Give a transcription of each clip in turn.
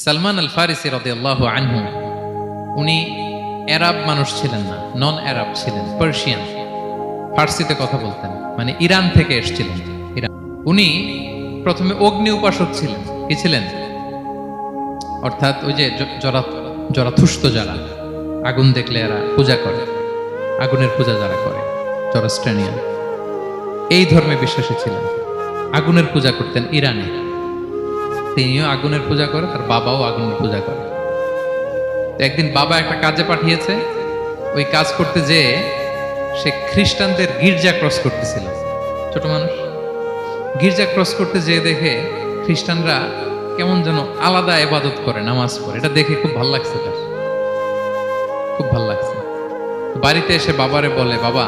সালমান আল ফারিসি রাদিয়াল্লাহু আনহু উনি আরব মানুষ ছিলেন না, নন আরব ছিলেন, পার্সিয়ান, ফার্সিতে কথা বলতেন, মানে ইরান থেকে এসেছিলেন। ইরান। উনি প্রথমে অগ্নি উপাসক ছিলেন। কি ছিলেন? অর্থাৎ ওই যে জরাথুষ্ট যারা আগুন দেখলে এরা পূজা করে, আগুনের পূজা যারা করে, জরাস্ট্রেনিয়ান, এই ধর্মে বিশ্বাসী ছিলেন। আগুনের পূজা করতেন ইরানে। তিনিও আগুনের পূজা করে, তার বাবাও আগুনের পূজা করে। তো একদিন বাবা একটা কাজে পাঠিয়েছে, ওই কাজ করতে যেয়ে সে খ্রিস্টানদের গির্জা ক্রস করতেছিল। ছোট মানুষ গির্জা ক্রস করতে যেয়ে দেখে খ্রিস্টানরা কেমন যেন আলাদা ইবাদত করে, নামাজ পড়ে। এটা দেখে খুব ভালো লাগছে, তার খুব ভালো লাগছে। বাড়িতে এসে বাবারে বলে, বাবা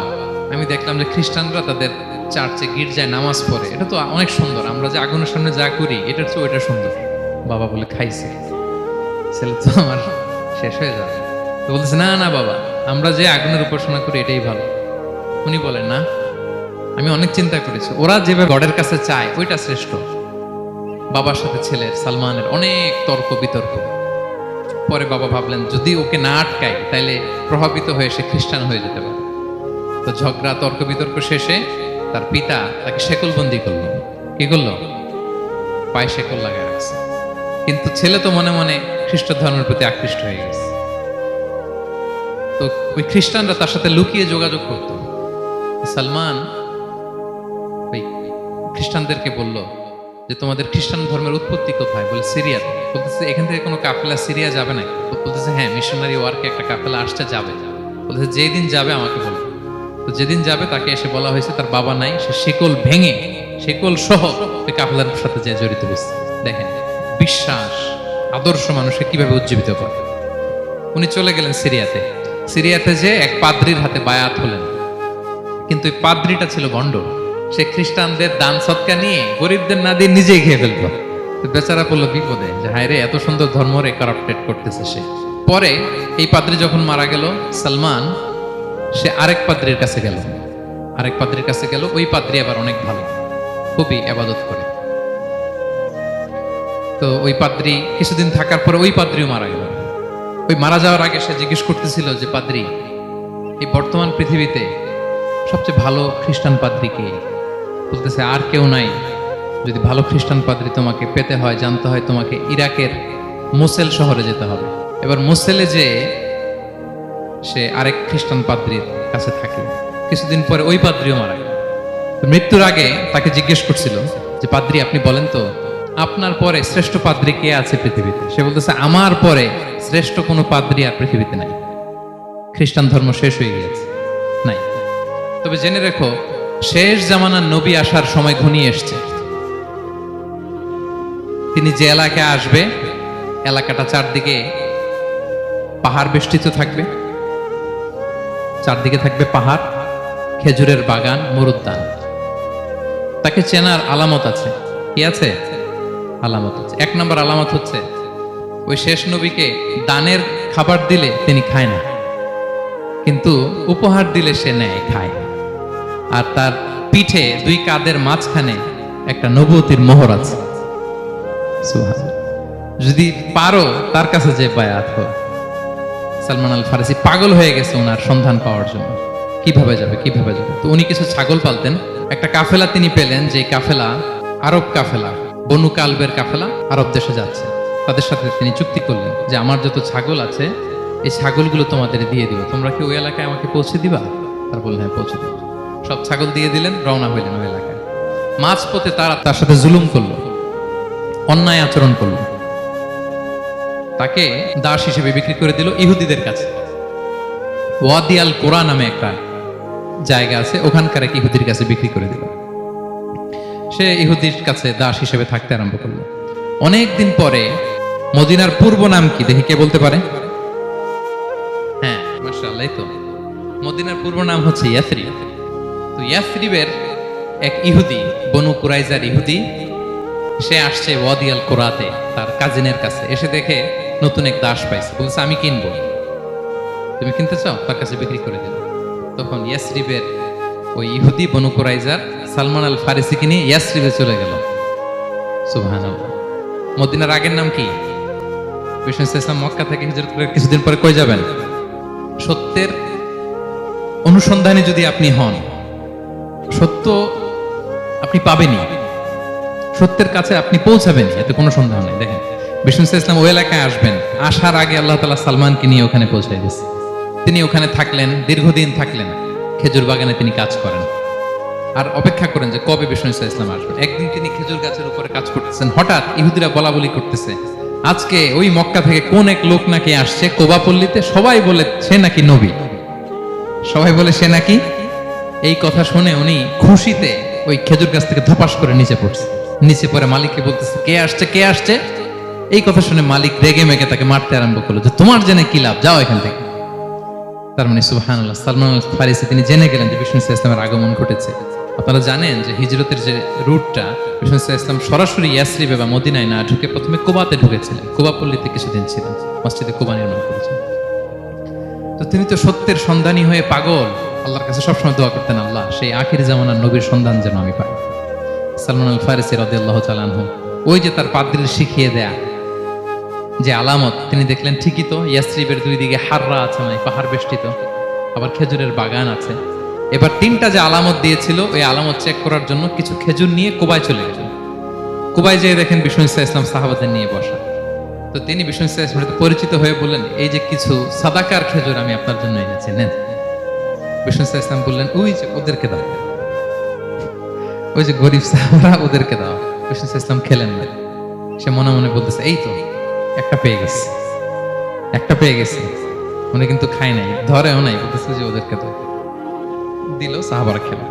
আমি দেখলাম যে খ্রিস্টানরা তাদের চার্চে গির্জায় নামাজ পড়ে, এটা তো অনেক সুন্দর, আমরা যে আগুনের সামনে যা করি এটার চেয়ে ওইটা সুন্দর। বাবা বলে, খাইছে, ছেলে তো আমার শেষ হয়ে যাবে। তো বলতেছে, না না বাবা, আমরা যে আগুনের উপাসনা করি এটাই ভালো। উনি বলেন, না, আমি অনেক চিন্তা করেছি, ওরা যেভাবে গডের কাছে চায় ওইটা শ্রেষ্ঠ। বাবার সাথে ছেলের, সালমানের অনেক তর্ক বিতর্ক। পরে বাবা ভাবলেন, যদি ওকে না আটকায় তাইলে প্রভাবিত হয়ে সে খ্রিস্টান হয়ে যেতে পারে। তো ঝগড়া তর্ক বিতর্ক শেষে তার পিতা তাকে শেকলবন্দি করলো। কি করলো? পায়ে শেকল লাগায় রাখছে। কিন্তু ছেলে তো মনে মনে খ্রিস্ট ধর্মের প্রতি আকৃষ্ট হয়ে গেছে। তো ওই খ্রিস্টানরা তার সাথে লুকিয়ে যোগাযোগ করত। সালমান ওই খ্রিস্টানদেরকে বলল যে, তোমাদের খ্রিস্টান ধর্মের উৎপত্তি কোথায়? বলে, সিরিয়াতে। বলতেছে, এখান থেকে কোনো কাফেলা সিরিয়া যাবে নাকি? বলতেছে, হ্যাঁ, মিশনারি ওয়ার্কে একটা কাফেলা আসতে যাবে। বলতেছে, যেদিন যাবে আমাকে বলবে। তো যেদিন যাবে তাকে এসে বলা হয়েছে তার বাবা নাই, সে শিকল ভেঙে, শিকল সহ ওই কাফেলার সাথে যে জড়িত হয়েছে। দেখেন বিশ্বাস, আদর্শ মানুষকে কিভাবে উজ্জীবিত করে। উনি চলে গেলেন সিরিয়াতে। সিরিয়াতে যে এক পাদ্রির হাতে বায়াত হলেন, কিন্তু ওই পাদ্রিটা ছিল ভণ্ড। সে খ্রিস্টানদের দান সৎকা নিয়ে গরিবদের না দিয়ে নিজেই খেয়ে ফেলতো। বেচারা পড়লো বিপদে, যে হায় রে, এত সুন্দর ধর্মরে কারাপ্টেড করতেছে সে। পরে এই পাদ্রি যখন মারা গেল, সালমান সে আরেক পাদ্রির কাছে গেল। আরেক পাদ্রির কাছে গেল। ওই পাদ্রি আবার অনেক ভালো, খুবই ইবাদত করে। তো ওই পাদ্রি কিছুদিন থাকার পরে ওই পাদ্রিও মারা গেল। ওই মারা যাওয়ার আগে সে জিজ্ঞেস করতেছিল যে, পাদ্রি, এই বর্তমান পৃথিবীতে সবচেয়ে ভালো খ্রিস্টান পাদ্রি কে? বলতেছে, আর কেউ নাই। যদি ভালো খ্রিস্টান পাদ্রি তোমাকে পেতে হয়, জানতে হয়, তোমাকে ইরাকের মোসেল শহরে যেতে হবে। এবার মোসেলে যে সে আরেক খ্রিস্টান পাদ্রির কাছে থাকে। কিছুদিন পরে ওই পাদ্রিও মারা গেল। মৃত্যুর আগে তাকে জিজ্ঞেস করছিল যে, পাদ্রি আপনি বলেন তো, আপনার পরে শ্রেষ্ঠ পাদ্রি কে আছে পৃথিবীতে? সে বলতেছে, আমার পরে শ্রেষ্ঠ কোনো পাদ্রি আর পৃথিবীতে নাই। খ্রিস্টান ধর্ম শেষ হয়ে গিয়েছে, নাই। তবে জেনে রেখো, শেষ জামানার নবী আসার সময় ঘনিয়ে এসছে। তিনি যে এলাকায় আসবে, এলাকাটা চারদিকে পাহাড় বেষ্টিত থাকবে। চারদিকে থাকবে পাহাড়, খেজুরের বাগান, মরুদ্যান। তাকে চেনার আলামত আছে। কি আছে? আলামত আছে। এক নম্বর আলামত হচ্ছে, ওই শেষ নবীকে দানের খাবার দিলে তিনি খায় না, কিন্তু উপহার দিলে সে নেয়, খায়। আর তার পিঠে দুই কাঁধের মাঝখানে একটা নবুয়তির মোহর আছে। সুবহানাল্লাহ। যদি পারো তার কাছে যে বায়াত হও। সালমান আল ফারিসি পাগল হয়ে গেছে ওনার সন্ধান পাওয়ার জন্য। কিভাবে যাবে, কিভাবে যাবে? তো উনি কিছু ছাগল পালতেন। একটা কাফেলা তিনি পেলেন, যে কাফেলা আরব কাফেলা, বনু কালবের কাফেলা, আরব দেশে যাচ্ছে। তাদের সাথে তিনি চুক্তি করলেন যে, আমার যত ছাগল আছে এই ছাগলগুলো তোমাদের দিয়ে দিব, তোমরা কি ওই এলাকায় আমাকে পৌঁছে দিবা? তার বললেন, হ্যাঁ, পৌঁছে দিব। সব ছাগল দিয়ে দিলেন, রওনা হইলেন ওই এলাকায়। মাঝপথে তারা তার সাথে জুলুম করলো, অন্যায় আচরণ করলো। তাকে দাস হিসেবে বিক্রি করে দিল ইহুদিদের কাছে। ওয়াদি আল কোরা নামে একটা জায়গা আছে, ওখানকার এক ইহুদির কাছে বিক্রি করে দিল। সে ইহুদির কাছে দাস হিসেবে থাকতে আরম্ভ করলো। অনেকদিন পরে, মদিনার পূর্ব নাম কি দেখি কে বলতে পারে? হ্যাঁ, মাশাআল্লাহ, তো মদিনার পূর্ব নাম হচ্ছে ইয়াসরিব। তো ইয়াসরিবের এক ইহুদি, বনু কুরাইজার ইহুদি, সে আসছে ওয়াদি আল কোরাতে তার কাজিনের কাছে। এসে দেখে নতুন এক দাস পাইছে। বলছে, আমি কিনবো, তুমি কিনতে চাও? তার কাছে বিক্রি করে দিল। তখন ইয়াসরিবের ওই ইহুদি, বনু কুরাইজার, সালমান আল ফারিসিকে নিয়ে ইয়াসরিবে চলে গেল। সুবহানাল্লাহ। মদিনার আগের নাম কি? বিষ্ণু ইসলাম মক্কা থেকে হিজরত করে কিছুদিন পরে কই যাবেন? সত্যের অনুসন্ধানে যদি আপনি হন, সত্য আপনি পাবেনই, সত্যের কাছে আপনি পৌঁছাবেন, এতে কোনো সন্দেহ নেই। দেখেন বিষ্ণু ইসলাম ওই এলাকায় আসবেন, আসার আগে আল্লাহ তাআলা সালমানকে নিয়ে ওখানে পৌঁছে গেছে। তিনি ওখানে থাকলেন, দীর্ঘদিন থাকলেন, খেজুর বাগানে তিনি কাজ করেন আর অপেক্ষা করেন যে কবে বিষ্ণু ইসলাম আসবেন। একদিন তিনি খেজুর গাছের উপরে কাজ করতেছেন, হঠাৎ ইহুদিরা বলা বলি করতেছে আজকে ওই মক্কা থেকে কোন এক লোক নাকি আসছে কোবা পল্লীতে, সবাই বলে সে নাকি নবী, সবাই বলে সে নাকি। এই কথা শুনে উনি খুশিতে ওই খেজুর গাছ থেকে ধপাস করে নিচে পড়ছে। নিচে পড়ে মালিককে বলতেছে কে আসছে, কে আসছে। এই কথা শুনে মালিক রেগে মেগে তাকে মারতে আরম্ভ করলো যে তোমার জেনে কি লাভ, যাও এখান থেকে। তার মানে সুবহানাল্লাহ, সালমান আল ফারিসি তিনি জেনে গেলেন যে বিষ্ণু ইসলামের আগমন ঘটেছে। আপনারা জানেন যে হিজরতের যে রুটটা, বিষ্ণু ইসলাম সরাসরি ইয়াসরিবে বা মদিনায় না ঢুকে প্রথমে কুবাতে ঢুকেছিলেন, কুবা পল্লীতে কিছুদিন ছিলেন, মসজিদে কুবা নির্মাণ করেছেন। তো তিনি তো সত্যের সন্ধানী হয়ে পাগল, আল্লাহর কাছে সবসময় দোয়া করতেন, আল্লাহ সেই আখির জামানার নবীর সন্ধান যেন আমি পাই। সালমান আল ফারিসি রাদিয়াল্লাহু তাআলা আনহু ওই যে তার পাদ্রীর শিখিয়ে দেয়া যে আলামত, তিনি দেখলেন ঠিকই তো ইয়াসরিবের দুই দিকে হাররা আছে, মানে পাহাড় বেষ্টিত, আবার খেজুরের বাগান আছে। এবার তিনটা যে আলামত দিয়েছিল ওই আলামত চেক করার জন্য কিছু খেজুর নিয়ে কুবায় চলে গেলেন। কুবায় যেয়ে দেখেন বিষ্ণু ইসলাম সাহাবাদের নিয়ে বসা। তো তিনি বিষ্ণু ইসলামের সাথে পরিচিত হয়ে বললেন এই যে কিছু সাদাকার খেজুর আমি আপনার জন্য এনেছি, নেন। বিষ্ণু ইসলাম বললেন ওই যে ওদেরকে দাও, ওই যে গরিব সাহাবারা ওদেরকে দাও। বিষ্ণু ইসলাম খেলেন না, সে মনে মনে বলতেছে এই তো একটা পেয়ে গেছে, একটা পেয়ে গেছে। উনি কিন্তু খায় নাই, ধরেও নাই, বলতেছে যে ওদেরকে দাও। দিল, সাহাবারা খেলো।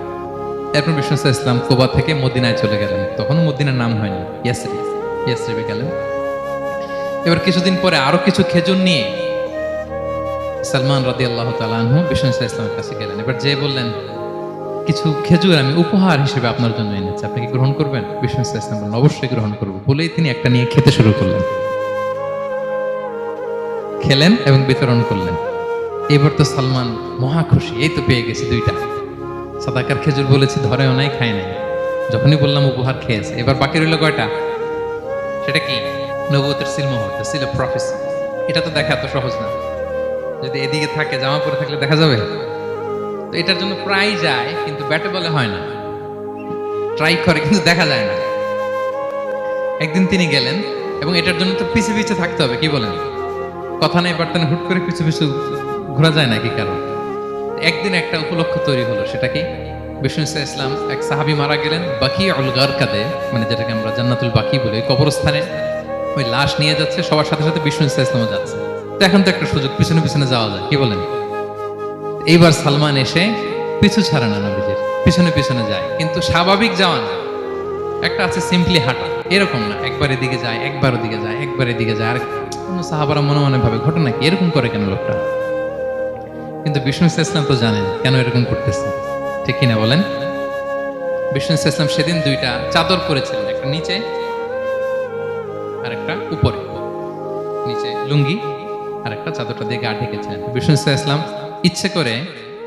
এরপর বিষ্ণু ইসলাম কুবা থেকে মদিনায় চলে গেলেন। তখন মদিনার নাম হয়নি, ইয়াসরিবে গেলেন। এবার কিছুদিন পরে আরো কিছু খেজুর নিয়ে সালমান রাদিয়াল্লাহু তাআলা আনহু বিষ্ণু ইসলামের কাছে গেলেন। এবার যে বললেন কিছু খেজুর আমি উপহার হিসেবে আপনার জন্য এনেছি, আপনি কি গ্রহণ করবেন? বিষ্ণু ইসলাম বললেন অবশ্যই গ্রহণ করব। বলেই তিনি একটা নিয়ে খেতে শুরু করলেন, খেলেন এবং বিতরণ করলেন। এবার তো সালমান মহা খুশি, এই তো পেয়ে গেছি দুইটা সাদাকার খেজুর, বলেছি ধরেও নাই, খায় নাই, যখনই বললাম উপহার খেয়েছে। এবার বাকি রইল কয়টা? সেটা কি? নবুয়তের সিলমোহর, দ্য সিল অফ প্রফেসি। এটা তো দেখা এত সহজ না, যদি এদিকে থাকে, জামা পরে থাকলে দেখা যাবে। তো এটার জন্য প্রায় যায়, কিন্তু ব্যাটে বলে হয় না, ট্রাই করে কিন্তু দেখা যায় না। একদিন তিনি গেলেন এবং এটার জন্য তো পিছে পিছে থাকতে হবে, কি বলেন? কথা নেই বার্তা নেই, হুট করে পিছু পিছু ঘোরা যায় নাকি কারণ? একদিন একটা উপলক্ষ তৈরি হলো, সেটা কি? বিষ্ণু ইসলাম এক সাহাবী মারা গেলেন বাকিউল গারকাদে, মানে যেটাকে আমরা জান্নাতুল বাকি বলি, কবরস্থানে ওই লাশ নিয়ে যাচ্ছে, সবার সাথে সাথে বিষ্ণু ইসলামও যাচ্ছে। তো এখন তো একটা সুযোগ, পিছনে পিছনে যাওয়া যায়, কি বলেন? এইবার সালমান এসে পিছু ছাড়ে না, নবীজির পিছনে পিছনে যায়, কিন্তু স্বাভাবিক যাওয়া না, একটা আছে সিম্পলি হাঁটা, এরকম না, একবার এদিকে যায়, একবার ওদিকে যায়, একবার এদিকে যায়। আর সাহাবারা মনে মনে ভাবে ঘটনা কি, এরকম করে কেন লোকটা? কিন্তু বিষ্ণু ইসলাম তো জানেন কেন এরকম করতেছে, ঠিক কিনা বলেন? বিষ্ণু ইসলাম সেদিন দুইটা চাদর পরেছিলেন, একটা নিচে আর একটা উপরে, নিচে লুঙ্গি আর একটা চাদরটা দিয়ে গা ঢেকেছিলেন। বিষ্ণু ইসলাম ইচ্ছে করে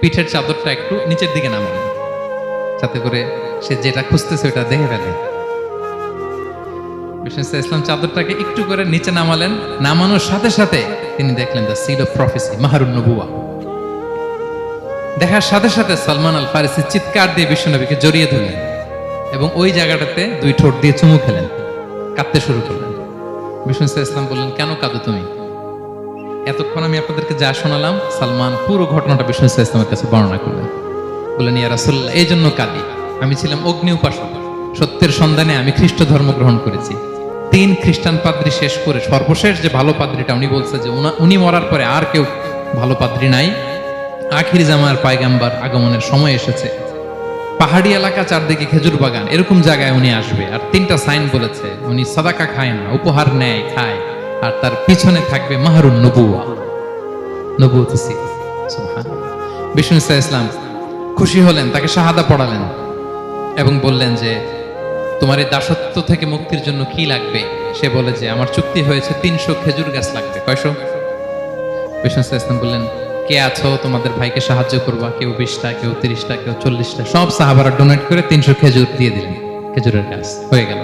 পিঠের চাদরটা একটু নিচের দিকে নামালেন, যাতে করে সে যেটা খুঁজতেছে ওটা দেখে ফেলে। বিষ্ণু ইসলাম চাদরটাকে একটু করে নিচে নামালেন, নামানোর সাথে সাথে তিনি দেখলেন দ্য সিল অফ প্রফেসি, মাহরুন নবুয়া। দেখার সাথে সাথে সালমান আল ফারিসি চিৎকার দিয়ে বিশ্বনবীকে জড়িয়ে ধরলেন এবং ওই জায়গাটাতে দুই ঠোঁট দিয়ে চুমু খেলেন, কাঁদতে শুরু করলেন। বিষ্ণু ইসলাম বললেন কেন কাঁদো তুমি? এতক্ষণ আমি আপনাদেরকে যা শোনালাম, সালমান পুরো ঘটনাটা বিষ্ণু ইসলামের কাছে বর্ণনা করলেন। বললেন ইয়া রাসূলুল্লাহ, এই জন্য কাঁদি, আমি ছিলাম অগ্নি উপাসক, সত্যের সন্ধানে আমি খ্রিস্ট ধর্ম গ্রহণ করেছি। 3 খ্রিস্টান পাদ্রী শেষ করে সর্বশেষ যে ভালো পাদ্রীটা, উনি বলছে যে উনি মরার পরে আর কেউ ভালো পাদ্রী নাই, আখির জামার পায়গাম্বার আগমনের সময় এসেছে। পাহাড়ি এলাকা, চারদিকে খেজুর বাগান, এরকম জায়গায় উনি আসবে। আর 3টা সাইন বলেছে, উনি সাদাকা খায় না, উপহার নেয়, খায়, আর তার পিছনে থাকবে মাহরুন নবুয়া, নবুয়তের সিল। সুবহানাল্লাহ। বিষ্ণু ইসলাম খুশি হলেন, তাকে শাহাদা পড়ালেন এবং বললেন যে তোমার এই দাসত্ব থেকে মুক্তির জন্য কি লাগবে? সে বলে যে আমার চুক্তি হয়েছে 300 খেজুর গাছ লাগবে। কয়শো? বিষ্ণু ইসলাম বললেন কে আছো তোমাদের ভাইকে সাহায্য করবা? কেউ 20টা, কেউ 30টা, কেউ 40টা, সব সাহাবারা ডোনেট করে 300 খেজুর দিয়ে দিলেন, খেজুরের গাছ হয়ে গেল।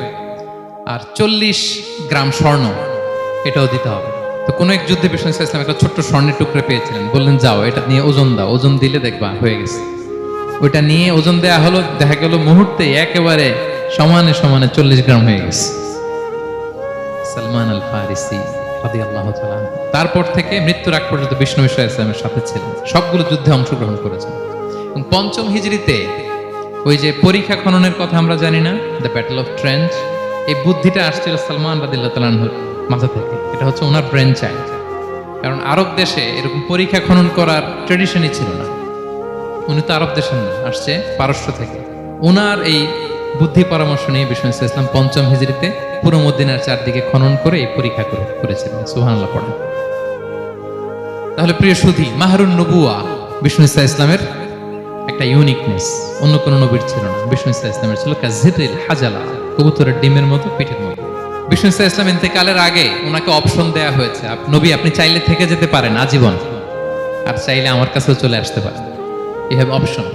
আর 40 গ্রাম স্বর্ণ, এটাও দিতে হবে। তো কোন এক যুদ্ধে বিষ্ণু ইসলাম একটা ছোট্ট স্বর্ণের টুকরা পেয়েছিলেন, বললেন যাও এটা নিয়ে ওজন দাও, ওজন দিলে দেখবা হয়ে গেছে। ওইটা নিয়ে ওজন দেয়া হলো, দেখা গেল মুহূর্তে একেবারে সমানে সমানে 40 গ্রাম হয়ে গেছে। সালমান আল ফারিসি রাদিয়াল্লাহু তাআলা তারপর থেকে মৃত্যুর আগ পর্যন্ত বিষ্ণু ইসলামের সাথে ছিলেন, সবগুলো যুদ্ধে অংশগ্রহণ করেছেন। এবং 5ম হিজরিতে ওই যে পরীক্ষা খননের কথা আমরা জানি না, দ্য ব্যাটল অফ ট্রেন্চ, এই বুদ্ধিটা আসছিল সালমান রাদিয়াল্লাহু তাআলার মাথা থেকে। এটা হচ্ছে ওনার ব্রেন চাইল্ড, কারণ আরব দেশে এরকম পরীক্ষা খনন করার ট্রেডিশনই ছিল না। উনি তো আরব দেশের না, আসছে পারস্য থেকে। ওনার এই বুদ্ধি পরামর্শ নিয়ে বিষ্ণু ইসলাম 5ম হিজরিতে পুরো মদিনার চারদিকে খনন করে এই পরীক্ষা করেছিলেন। সুবহানাল্লাহ পড়েন। তাহলে প্রিয় সুধী, মাহরুন নবুয়া বিষ্ণু ইসলামের একটা ইউনিকনেস, অন্য কোনো নবীর ছিল না। বিষ্ণু ইসলামের ছিল কাজিরিল হাজালা, কবুতরের ডিমের মতো, পিঠের মতো। বিষ্ণু ইসলাম ইন্তেকালের আগে ওনাকে অপশন দেয়া হয়েছে, নবী আপনি চাইলে থেকে যেতে পারেন আজীবন, আর চাইলে আমার কাছেও চলে আসতে পারেন। You have option.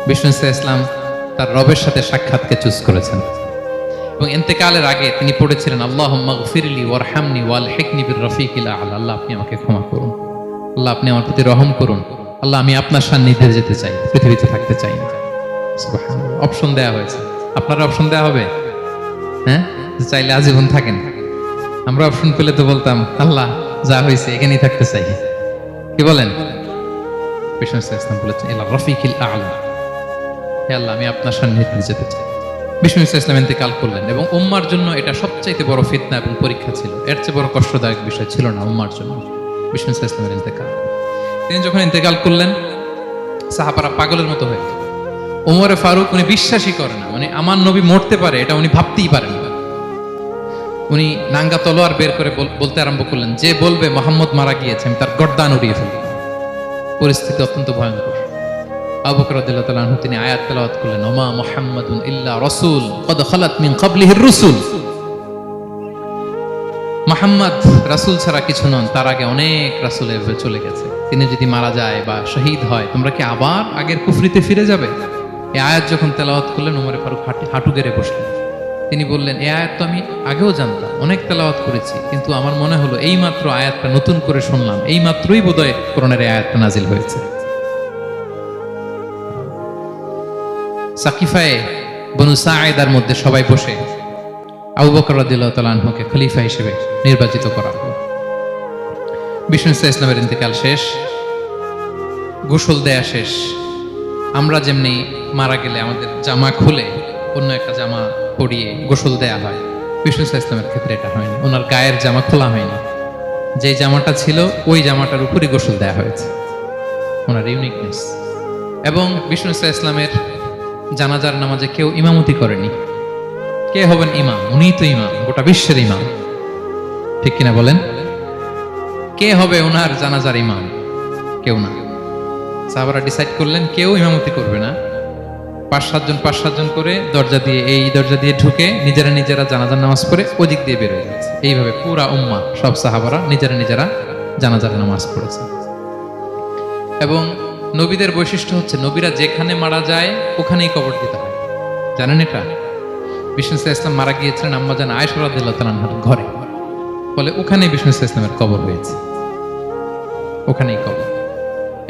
Bishnu Islam তার রবের সাথে সাক্ষাৎকে চুজ করেছেন এবং ইন্তেকালের আগে তিনি পড়েছিলেন আল্লাহুম্মা গফিরলি ওয়ারহামনি ওয়ালহিকনি বির-রফিকিল আ'লা। আল্লাহ আপনি আমাকে ক্ষমা করুন, আল্লাহ আপনি আমার প্রতি রহম করুন, আল্লাহ আমি আপনার সান্নিধ্যে যেতে চাই, পৃথিবীতে থাকতে চাই না। সুবহানাল্লাহ। অপশন দেয়া হয়েছে। আপনারা অপশন দেয়া হবে? হ্যাঁ, চাইলে আজীবন থাকেন। আমরা অপশন পেলে তো বলতাম আল্লাহ যা হয়েছে এখানেই থাকতে চাই। কি বলেন? বিষ্ণু ইসলাম বলেছেন ইলা রফিকিল আ'লা, হে আল্লাহ আমি আপনার সান্নিধ্যে যেতে চাই। বিষ্ণু ইসলাম ইন্তেকাল করলেন এবং উম্মার জন্য এটা সবচাইতে বড় ফিতনা এবং পরীক্ষা ছিল। এর চেয়ে বড় কষ্টদায়ক বিষয় ছিল না উম্মার জন্য বিষ্ণু ইসলামের ইন্তেকাল। তিনি যখন ইন্তেকাল করলেন, সাহাবারা পাগলের মতো হয়ে গেল। ওমরে ফারুক উনি বিশ্বাসই করে না, মানে আমার নবী মরতে পারে এটা উনি ভাবতেই পারেন না। উনি নাঙ্গা তলোয়ার বের করে বলতে আরম্ভ করলেন, যে বলবে মোহাম্মদ মারা গিয়েছে আমি তার গর্দান উড়িয়ে ফেলব। পরিস্থিতি অত্যন্ত ভয়ঙ্কর। আবু বকর রাদিয়াল্লাহু তাআলা আনহু তিনি আয়াত তেলাওয়াত করলেন, ওমা মুহাম্মাদুন ইল্লা রাসূল কদ খালাত মিন ক্বাবলিহির রুসুল। মুহাম্মদ রাসূল ছাড়া কিছু নন, তার আগে অনেক রাসূল এভাবে চলে গেছে। তিনি যদি মারা যায় বা শহীদ হয় তোমরা কি আবার আগের কুফরিতে ফিরে যাবে? এই আয়াত যখন তেলাওয়াত করলেন ওমর ফারুক হাঁটু গেড়ে বসলেন। তিনি বললেন, এই আয়াত তো আমি আগেও জানতাম, অনেক তেলাওয়াত করেছি, কিন্তু আমার মনে হলো এই মাত্র আয়াতটা নতুন করে শুনলাম, এই মাত্রই বোধহয় কোরআনের এই আয়াতটা নাজিল হয়েছে। সাকিফায়ে বনু সাঈদার মধ্যে সবাই বসে আবু বকর রাদিয়াল্লাহু তাআলা আনহুকে খলিফা হিসেবে নির্বাচিত করা হলো। বিষ্ণু ইসলামের ইন্তেকাল শেষ, গোসল দেয়া শেষ। আমরা যেমনি মারা গেলে আমাদের জামা খুলে অন্য একটা জামা পরিয়ে গোসল দেয়া হয়, বিষ্ণু ইসলামের ক্ষেত্রে এটা হয়নি। ওনার গায়ের জামা খোলা হয়নি, যে জামাটা ছিল ওই জামাটার উপরই গোসল দেয়া হয়েছে। ওনার ইউনিকনেস। এবং বিষ্ণু ইসলামের জানাজার নামাজে কেউ ইমামতি করেনি। কে হবেন ইমাম? উনিই তো ইমাম, গোটা বিশ্বের ইমাম, ঠিক কিনা বলেন? কে হবে ওনার জানাজার ইমাম? কেউ না। সাহাবারা ডিসাইড করলেন কেউ ইমামতি করবে না। 5-7 জন করে দরজা দিয়ে, এই দরজা দিয়ে ঢুকে নিজেরা জানাজার নামাজ পড়ে ওদিক দিয়ে বের হয়ে যাচ্ছে। এইভাবে পুরা উম্মাহ, সব সাহাবারা নিজেরা জানাজার নামাজ পড়েছে। এবং নবীদের বৈশিষ্ট্য হচ্ছে নবীরা যেখানে মারা যায় ওখানেই কবর দিতে হয়। জানেন এটা? বিষ্ণু ইসলাম মারা গিয়েছিলেন আম্মাজান আয়েশা রাদিয়াল্লাহু তাআলার ঘরে, ফলে ওখানেই বিষ্ণু ইসলামের কবর হয়েছে, ওখানেই কবর।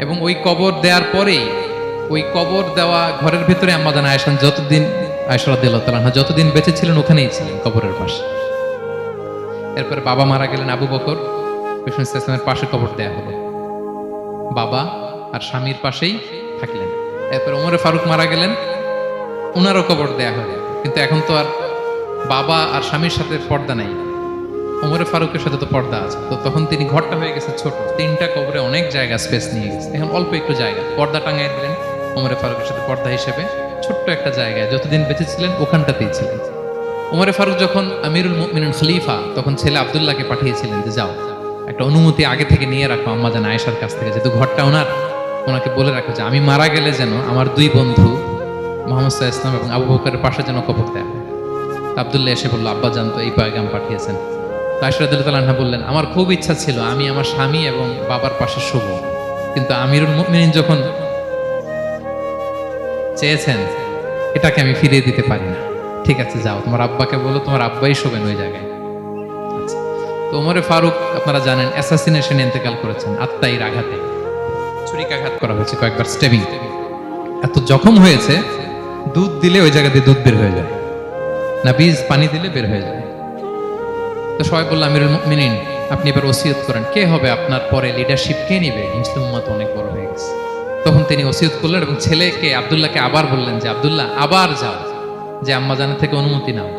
এবং ওই কবর দেওয়ার পরেই, ওই কবর দেওয়া ঘরের ভিতরে আম্মাজান আয়েশা রাদিয়াল্লাহু তাআলা যতদিন বেঁচে ছিলেন ওখানেই ছিলেন, কবরের পাশে। এরপরে বাবা মারা গেলেন আবু বকর, বিষ্ণু ইসলামের পাশে কবর দেয়া হলো। বাবা আর স্বামীর পাশেই থাকলেন। এরপর ওমরে ফারুক মারা গেলেন, ওনারও কবর দেয়া হলো। কিন্তু এখন তো আর বাবা আর স্বামীর সাথে পর্দা নাই, ওমরে ফারুকের সাথে তো পর্দা আছে। তো তখন তিনি ঘরটা হয়ে গেছে ছোট, 3টা কবরে অনেক জায়গা স্পেস নিয়ে গেছে। এখন অল্প একটু জায়গা পর্দা টাঙাই দিলেন ওমরে ফারুকের সাথে পর্দা হিসেবে, ছোট্ট একটা জায়গায় যতদিন বেঁচে ছিলেন ওখানটাতেই ছিলেন। ওমরে ফারুক যখন আমিরুল মুমিনিন খলিফা, তখন ছেলে আব্দুল্লাহকে পাঠিয়েছিলেন যে যাও একটা অনুমতি আগে থেকে নিয়ে রাখো আম্মাজান আয়েশার কাছ থেকে, যেহেতু ঘরটা ওনাকে বলে রাখো যে আমি মারা গেলে যেন আমার 2 বন্ধু মুহাম্মদ সাল্লাল্লাহু আলাইহি ওয়াসাল্লাম এবং আবু বকরের পাশে যেন কবর দেয়া হয়। আব্দুল্লাহ এসে বলল, আব্বা জান তো এই পয়গাম পাঠিয়েছেন। আয়েশা রাদিয়াল্লাহু তাআলা আনহা বললেন, আমার খুব ইচ্ছা ছিল আমি আমার স্বামী এবং বাবার পাশে শুব, কিন্তু আমিরুল মুমিনিন যখন চেয়েছেন এটাকে আমি ফিরিয়ে দিতে পারি না। ঠিক আছে যাও, তোমার আব্বাকে বলো তোমার আব্বাই শোবেন ওই জায়গায়। আচ্ছা, তো তো ওমরে ফারুক আপনারা জানেন অ্যাসাসিনেশন ইন্তেকাল করেছেন, আত্মাইর আঘাতে ছুরিকাঘাত করা হয়েছে, কয়েকবার স্টেবিং। এত জখম হয়েছে, দুধ দিলে ওই জায়গা দিয়ে দুধ বের হয়ে যায় না, বীজ পানি দিলে বের হয়ে যায়। তো সবাই বললো আমিরুল মুমিনিন আপনি এবার ওসিয়ত করেন, কে হবে আপনার পরে লিডারশিপ, কে নিবে, মুসলিম উম্মাত অনেক বড় হয়ে গেছে। তখন তিনি ওসিয়ত করলেন এবং ছেলেকে আব্দুল্লাহকে আবার বললেন যে আব্দুল্লাহ আবার যাও, যে আম্মা জানের থেকে অনুমতি নাও।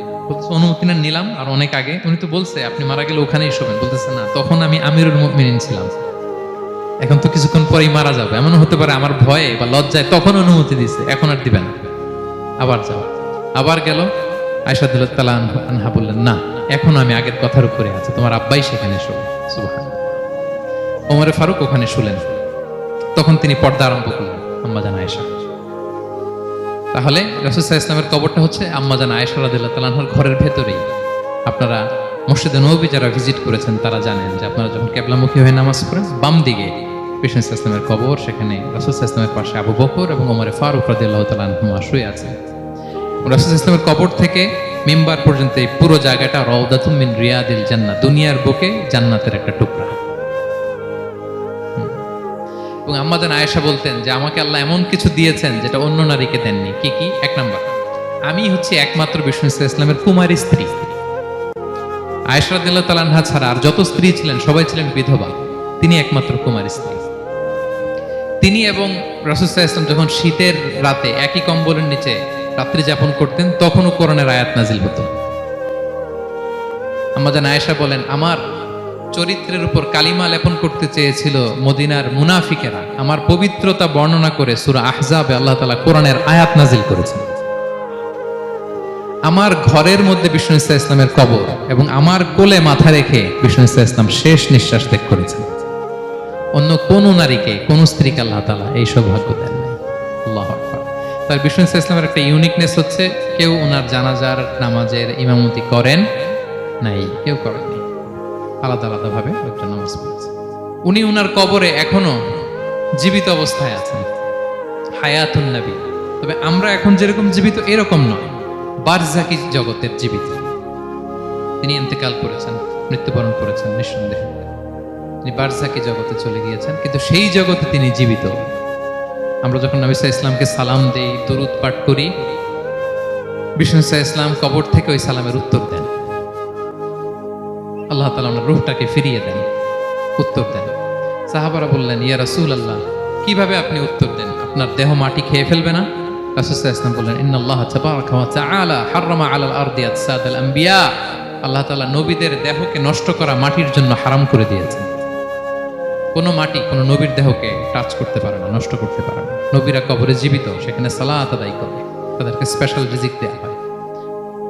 অনুমতি না নিলাম আর অনেক আগে, উনি তো বলছে আপনি মারা গেলে ওখানেই শোবেন, বলতেছে না তখন আমি আমিরুল মুমিনিন ছিলাম, এখন তো কিছুক্ষণ পরেই মারা যাবে, এমন হতে পারে আমার ভয়ে বা লজ্জায় তখন অনুমতি দিছে, এখন আর দিবেন, আবার যাও। আবার গেল, আয়েশা রাদিয়াল্লাহু আনহা বললেন না এখন আমি আগের কথার উপরে আছি, তোমার আব্বাই সেখানে শোবে। সুবহানাল্লাহ। ওমরে ফারুক ওখানে শুলেন, তখন তিনি পর্দা আরম্ভ করলেন আম্মাজান আয়েশা। তাহলে রাসূল সাল্লাল্লাহু আলাইহি ওয়াসাল্লামের কবরটা হচ্ছে আম্মাজান আয়েশা রাদিয়াল্লাহু আনহার ঘরের ভেতরেই। আপনারা মসজিদে নববী যারা ভিজিট করেছেন তারা জানেন যে আপনারা যখন কিবলামুখী হয়ে নামাজ পড়েন, বাম দিকে বিষ্ণু ইসলামের কবর, সেখানে রাসূল সাল্লাল্লাহু আলাইহি ওয়াসাল্লামের পাশে আবু বকর এবং ওমরে ফারুক রাদিয়াল্লাহু তাআলা আনহুমা শুয়ে আছেন। রাসূল সাল্লাল্লাহু আলাইহি ওয়াসাল্লামের কবর থেকে মিম্বার পর্যন্ত এই পুরো জায়গাটা রাউদাতুম মিন রিয়াদিল জান্নাহ, দুনিয়ার বুকে জান্নাতের একটা টুকরা। এবং আম্মাজান আয়েশা বলতেন যে আমাকে আল্লাহ এমন কিছু দিয়েছেন যেটা অন্য নারীকে দেননি। কি কি? এক নাম্বার, আমি হচ্ছে একমাত্র বিষ্ণু ইসলামের কুমারী স্ত্রী। আয়েশা রাদিয়াল্লাহু তাআলা আনহা ছাড়া আর যত স্ত্রী ছিলেন সবাই ছিলেন বিধবা, তিনি একমাত্র কুমারী স্ত্রী। তিনি এবং রাসূল সাল্লাল্লাহু আলাইহি ওয়াসাল্লাম যখন শীতের রাতে একই কম্বলের নিচে রাত্রি যাপন করতেন, তখনও কোরআনের আয়াত নাজিল হতো। আম্মাজান আয়েশা বলেন আমার চরিত্রের উপর কালিমা লেপন করতে চেয়েছিল মদিনার মুনাফিকেরা, আমার পবিত্রতা বর্ণনা করে সূরা আহজাবে আল্লাহ তাআলা কোরআনের আয়াত নাজিল করেছেন। আমার ঘরের মধ্যে বিষ্ণু ইসলামের কবর এবং আমার কোলে মাথা রেখে বিষ্ণু ইসলাম শেষ নিঃশ্বাস ত্যাগ করেছেন। অন্য কোন নারীকে, কোন স্ত্রীকে আল্লাহ তাআলা এই সৌভাগ্য দেন নাই। আল্লাহু আকবার। তার বিষ্ণু ইসলামের একটা ইউনিকনেস হচ্ছে কেউ ওনার জানাজার নামাজের ইমামতি করেন নাই, কেউ করেননি, আলাদা আলাদা ভাবে একটা নামাজ পড়েছে। উনি ওনার কবরে এখনো জীবিত অবস্থায় আছেন, হায়াতুন নবী। তবে আমরা এখন যেরকম জীবিত এরকম নয়, বারজাকি জগতের জীবিত। তিনি ইন্তেকাল করেছেন, মৃত্যুবরণ করেছেন নিঃসন্দেহে, তিনি বারজাকি জগতে চলে গিয়েছেন, কিন্তু সেই জগতে তিনি জীবিত। আমরা যখন নবী সাল্লাল্লাহু আলাইহি ওয়াসাল্লামকে সালাম দেই, দরুদ পাঠ করি, বিষ্ণু সাল্লাল্লাহু আলাইহি ওয়াসাল্লাম কবর থেকে ওই সালামের উত্তর দেন। আল্লাহ তাআলা ওনার রূহটাকে ফিরিয়ে দেন, উত্তর দেন। সাহাবারা বললেন ইয়া রাসূলুল্লাহ, কিভাবে আপনি উত্তর দেন? আপনার দেহ মাটি খেয়ে ফেলবে না? রাসূল সাল্লাল্লাহু আলাইহি ওয়াসাল্লাম বললেন ইন্নাল্লাহ তাবারাকা ওয়া তাআলা হারামা আলাল আরদি আজসাদাল আম্বিয়া, আল্লাহ তাআলা নবীদের দেহকে নষ্ট করা মাটির জন্য হারাম করে দিয়েছেন। কোনো মাটি কোনো নবীর দেহকে টাচ করতে পারে না, নষ্ট করতে পারে না। নবীরা কবরে জীবিত, সেখানে সালাত আদায় করে, তাদেরকে স্পেশাল রিজিক দেওয়া হয়।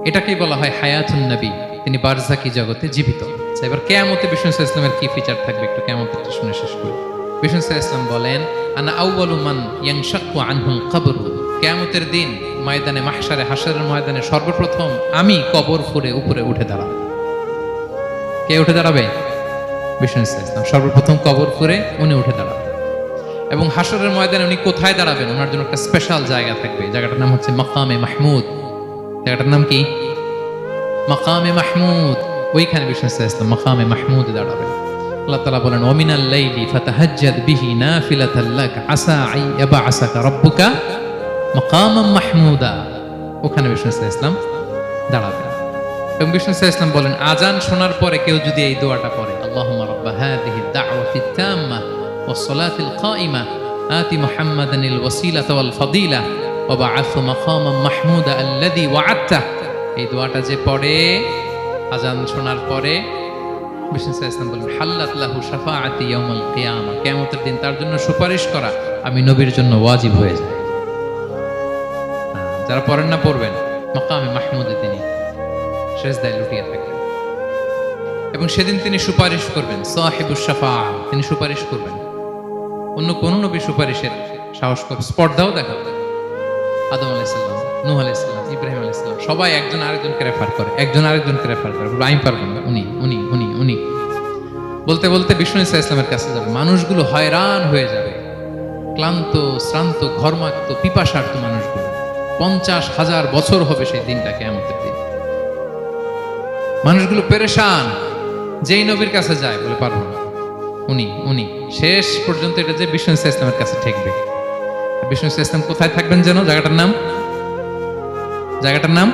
এটাকেই বলা হয় হায়াতুন নবী, তিনি বারজাকি জগতে জীবিত। এবার কিয়ামতে বিষ্ণু সাল্লাল্লাহু আলাইহি ওয়াসাল্লামের কি ফিচার থাকবে একটু কিয়ামতটা শুনে শেষ করি। বিষ্ণু সাল্লাল্লাহু আলাইহি ওয়াসাল্লাম বলেন আনা আউয়ালু মান ইয়ানশাক্কু আনহুল কবর, কিয়ামতের দিন ময়দানে মাহশারে, হাশরের ময়দানে সর্বপ্রথম আমি কবর ফুঁড়ে উপরে উঠে দাঁড়াবো। কে উঠে দাঁড়াবে? বিষ্ণু সাল্লাল্লাহু আলাইহি ওয়াসাল্লাম সর্বপ্রথম কবর ফুঁড়ে উনি উঠে দাঁড়াবেন। এবং হাশরের ময়দানে উনি কোথায় দাঁড়াবেন? ওনার জন্য একটা স্পেশাল জায়গা থাকবে, জায়গাটার নাম হচ্ছে মাকামে মাহমুদ। জায়গাটার নাম কি? মাকামে মাহমুদ। ওইখানে বিষ্ণু সাল্লাল্লাহু আলাইহি ওয়াসাল্লাম মাকামে মাহমুদে দাঁড়াবেন। আল্লাহ তাআলা বলেন ওয়ামিনাল লাইলি ফাতাহাজ্জাদ বিহি নাফিলাতাল লাক আসা আই ইয়াবআসাকা রাব্বুকা মাকামান মাহমুদা। ওখানে বিষ্ণু সাল্লাল্লাহু আলাইহি ওয়াসাল্লাম দাঁড়াবেন। এবং বিষ্ণু সাল্লাল্লাহু আলাইহি ওয়াসাল্লাম বলেন আযান শোনার পরে কেউ যদি এই দোয়াটা পড়ে, আল্লাহুম্মা রাব্বা হাযিহিদ দা'ওয়াতিত তাম্মা ওয়াস সালাতিল কাইমা আতি মুহাম্মাদানিল ওয়াসিলাতা ওয়াল ফাদিলা ওয়া বা'আথহু মাকামান মাহমুদা আল্লাযী ওয়া'আদতা, এই দোয়াটা যে পড়ে আযান শোনার পরে, বিষ্ণু সাল্লাল্লাহু আলাইহি ওয়াসাল্লাম বলেন হাল্লাত লাহু শাফাআতি ইয়াউমাল কিয়ামা, কিয়ামতের দিন তার জন্য সুপারিশ করা আমি নবীর জন্য ওয়াজিব হয়ে যায়। যারা পড়েন না পড়বেন, মাকামে মাহমুদে তিনি সেজদায় লুটিয়ে থাকবেন এবং সেদিন তিনি সুপারিশ করবেন, সাহিবুশ শাফাআ, তিনি সুপারিশ করবেন। অন্য কোন নবী সুপারিশের সাহস করবে, স্পর্ধাও দেখাবে। আদম আলাইহিস সালাম, নূহ আলাইহিস সালাম, ইব্রাহিম আলাইহিস সালাম সবাই একজন আরেকজনকে রেফার করে, একজন আরেকজনকে রেফার করে, আমি পারবো না, উনি উনি উনি উনি বলতে বলতে বিষ্ণু ইসলামের কাছে যাবে। মানুষগুলো হয়রান হয়ে যাবে, ক্লান্ত শ্রান্ত ঘর্মাক্ত পিপাসার্ত মানুষগুলো। 50,000 বছর হবে সেই দিনটা, কিয়ামতের দিন। মানুষগুলো পেরেশান, যেই নবীর কাছে যায় বলে পারবো না, উনি উনি শেষ পর্যন্ত এটা যে বিষ্ণু ইসলামের কাছে ঠেকবে। বিষ্ণু ইসলাম কোথায় থাকবেন যেন, জায়গাটার নাম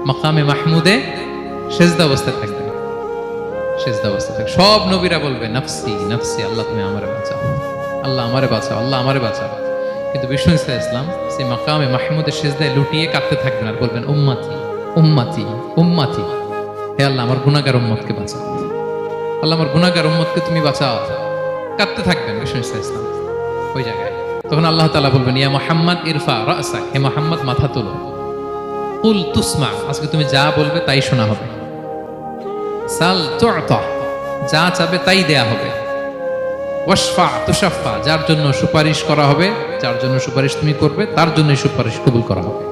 মাকামে মাহমুদে সেজদা অবস্থায় থাকবেন। সেজদা অবস্থায় থাকবে, সব নবীরা বলবে নাফসি নাফসি, আল্লাহ তুমি আমারে বাঁচাও, আল্লাহ আমারে বাঁচাও, আল্লাহ আমারে বাঁচাও। কিন্তু বিষ্ণু ইসলাম সেই মাকামে মাহমুদের সেজদায় লুটিয়ে কাঁদতে থাকবেন আর বলবেন উম্মতি উম্মতি উম্মতি, হে আল্লাহ আমার গুনাহগার উম্মতকে বাঁচাও, আল্লাহ আমার গুনাহগার উম্মতকে তুমি বাঁচাও। কাঁদতে থাকবেন বিষ্ণু ইসলাম ওই জায়গায়। তখন আল্লাহ তাআলা বলবেন ইয়া মুহাম্মদ ইরফা রাসাক, হে মুহাম্মদ মাথা তোলো, কুল তুসমা, আজকে তুমি যা বলবে তাই শোনা হবে, সাল তু'তা, যা চাবে তাই দেয়া হবে, ওয়াশফা তুশাফা, যার জন্য সুপারিশ করা হবে, যার জন্য সুপারিশ তুমি করবে তার জন্যই সুপারিশ কবুল করা হবে।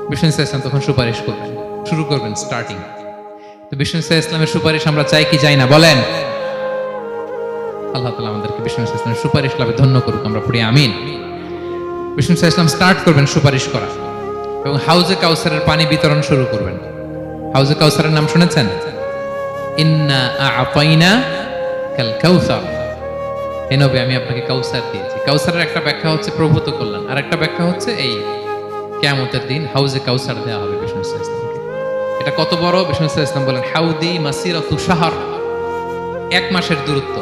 বিষ্ণু ইসলাম তখন সুপারিশ করবেন, শুরু করবেন স্টার্টিং। তো বিষ্ণু ইসলামের সুপারিশ আমরা চাই কি চাই না বলেন? আল্লাহ তাআলা আমাদেরকে বিষ্ণু ইসলামের সুপারিশ লাভে ধন্য করুক, আমরা পড়ি আমিন। বিষ্ণু ইসলাম স্টার্ট করবেন সুপারিশ করা এবং হাউজে কাউসারের পানি বিতরণ শুরু করবেন। হাউজে কাউসারের নাম শুনেছেন? ইন্না আ'তাইনা কাল কাউসার, হে নবী আমি আপনাকে কাউসার দিয়েছি। কাউসারের একটা ব্যাখ্যা হচ্ছে প্রভূত কল্যাণ, আর একটা ব্যাখ্যা হচ্ছে এই কিয়ামতের দিন হাউজে কাউসার দেওয়া হবে বিষ্ণু ইসলামকে। এটা কত বড়? বিষ্ণু ইসলাম বলেন হাউদি মাসিরাতু শাহর, 1 মাসের দূরত্ব।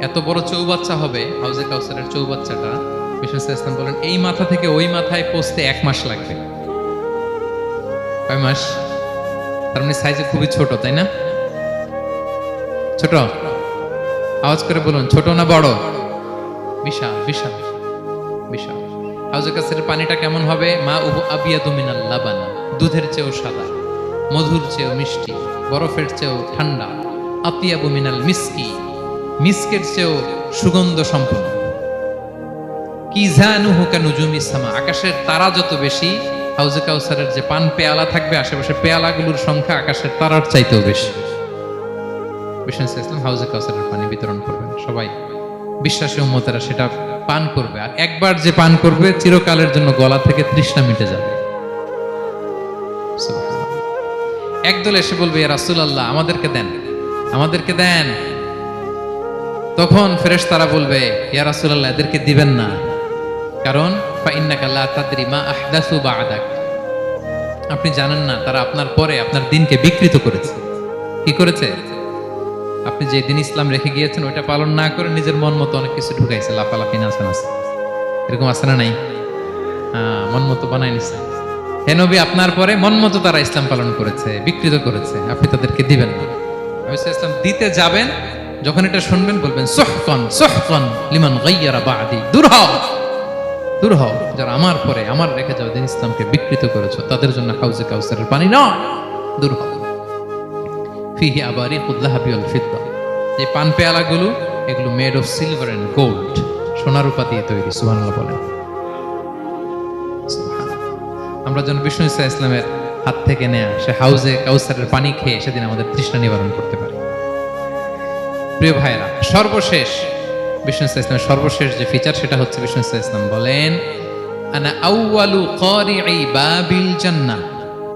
এত বড় চৌবাচ্চা হবে হাউজে কাউসারের চৌবাচ্চাটা। বিষ্ণু ইসলাম বলেন এই মাথা থেকে ওই মাথায় পৌঁছতে 1 মাস লাগবে। কয় মাস? তার মানে সাইজে খুবই ছোট, তাই না? ছোট? আওয়াজ করে বলুন, ছোট না বড়? বিশাল বিশাল বিশাল। হাউজে কাউসারের পানিটা কেমন হবে? মা উহু আবিয়াদু মিনাল লাবান, দুধের চেয়েও সাদা, মধুর চেয়েও মিষ্টি, বরফের চেয়েও ঠান্ডা, আতিয়াবু মিনাল মিসকি, মিসকের চেয়েও সুগন্ধ সম্পন্ন, কিজানুহু কানুজুমিস সামা, আকাশের তারা যত বেশি, হাউজে কাউসারের যে পান পেয়ালা থাকবে আশেপাশে পেয়ালাগুলোর সংখ্যা আকাশের তারার চাইতেও বেশি। বিষ্ণু ইসলাম হাউজে কাউসারের পানি বিতরণ করবেন, সবাই বিশ্বাসী উম্মতেরা সেটা পান করবে। আর একবার যে পান করবে চিরকালের জন্য গলা থেকে তৃষ্ণা মিটে যাবে। একদল এসে বলবে ইয়া রাসূলুল্লাহ আমাদেরকে দেন, আমাদেরকে দেন। তখন ফেরেশতারা বলবে ইয়া রাসূলুল্লাহ এদেরকে দিবেন না, কারণ ফা ইন্নাকা লা তাদরি মা আহদাসু বা'দাক, আপনি জানেন না তারা আপনার পরে আপনার দিনকে বিকৃত করেছে। কি করেছে? আপনি যে দিন ইসলাম রেখে গিয়েছেন ওইটা পালন না করে নিজের মন মতো অনেক কিছু ঢুকাইছে, লাফালাফি নাচানাচি, এরকম আছে না নাই? মন মতো বানাই নিছে। হে নবী আপনার পরে মন মতো তারা ইসলাম পালন করেছে, বিকৃত করেছে, আপনি তাদেরকে দিবেন না। ইসলাম দিতে যাবেন, যখন এটা শুনবেন বলবেন সুহকান সুহকান লিমান গায়্যারা বা'দি, দূর হও দূর হও, যারা আমার পরে আমার রেখে যাওয়া দিন ইসলামকে বিকৃত করেছো তাদের জন্য হাউজে কাউসারের পানি নয়, দূর হও। ফিহি আবারিকুল যাহাবি ওয়াল ফিদ্দা, এই পান পেয়ালাগুলো এগুলো made of silver and gold, সোনা রূপা দিয়ে তৈরি। সুবহানাল্লাহ বলেন। আমরা যেন বিষ্ণু ইসলামের হাত থেকে নেয়া সে হাউজে কাউসারের পানি খেয়ে সেদিন আমাদের তৃষ্ণা নিবারণ করতে পারি। প্রিয় ভাইরা, সর্বশেষ বিষ্ণু ইসলামের সর্বশেষ যে ফিচার সেটা হচ্ছে বিষ্ণু ইসলাম বলেন আনা আউয়ালু কারিই বাবিল জান্নাহ,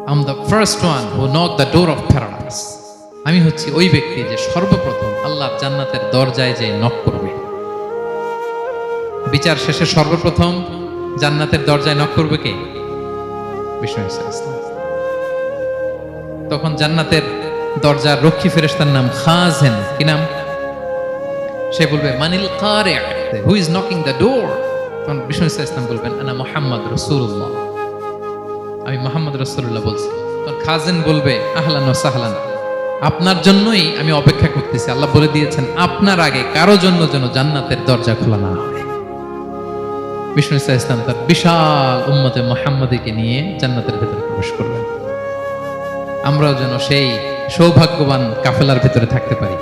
I am the first one who knock the door of paradise, আমি হচ্ছি ওই ব্যক্তি যে সর্বপ্রথম আল্লাহর জান্নাতের দরজায় যে নক করবে। বিচার শেষে সর্বপ্রথম জান্নাতের দরজায় নক করবে কে? বিষ্ণু ইসলাম। তখন জান্নাতের দরজার রক্ষী ফেরেশতার নাম খাজেন। কি নাম? সে বলবে মানিল কারি, who is knocking the door? তখন বিষ্ণু ইসলাম বলবেন আনা মুহাম্মদ রাসূলুল্লাহ, আমি মুহাম্মদ রাসূলুল্লাহ বলছি। তখন খাজেন বলবে আহলান ওয়া সাহলান, আপনার জন্যই আমি অপেক্ষা করতেছি, আল্লাহ বলে দিয়েছেন আপনার আগে কারো জন্য যেন জান্নাতের দরজা খোলা না হয়। বিষ্ণু ইসলাম তার বিশাল উম্মতে মুহাম্মাদীকে নিয়ে জান্নাতের ভেতরে প্রবেশ করবেন। আমরাও যেন সেই সৌভাগ্যবান কাফেলার ভেতরে থাকতে পারি,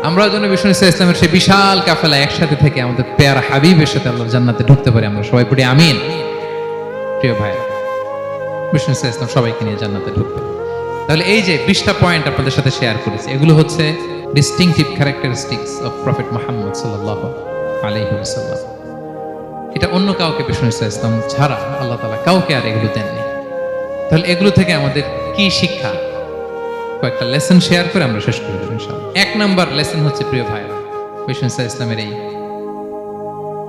আমরাও যেন বিষ্ণু ইসলামের সেই বিশাল কাফেলা একসাথে থেকে আমাদের পেয়ারা হাবিবের সাথে আল্লাহর জান্নাতে ঢুকতে পারি। আমরা সবাই পড়ি আমিন। প্রিয় ভাই, বিষ্ণু ইসলাম সবাইকে নিয়ে জান্নাতে ঢুকবেন। তাহলে এই যে 20টা পয়েন্ট আপনাদের সাথে শেয়ার করেছি, এগুলো হচ্ছে distinctive characteristics of prophet Muhammad সাল্লাল্লাহু আলাইহি ওয়াসাল্লাম। এটা অন্য কাউকে বিষ্ণু ইসলাম ছাড়া আল্লাহ তাআলা কাউকে আর এগুলো দেননি। তাহলে এগুলো থেকে আমাদের কি শিক্ষা? কয়েকটা লেসন শেয়ার করে আমরা শেষ করে দেবো ইনশাআল্লাহ। 1 নাম্বার লেসন হচ্ছে প্রিয় ভাইরা, বিষ্ণু ইসলামের এই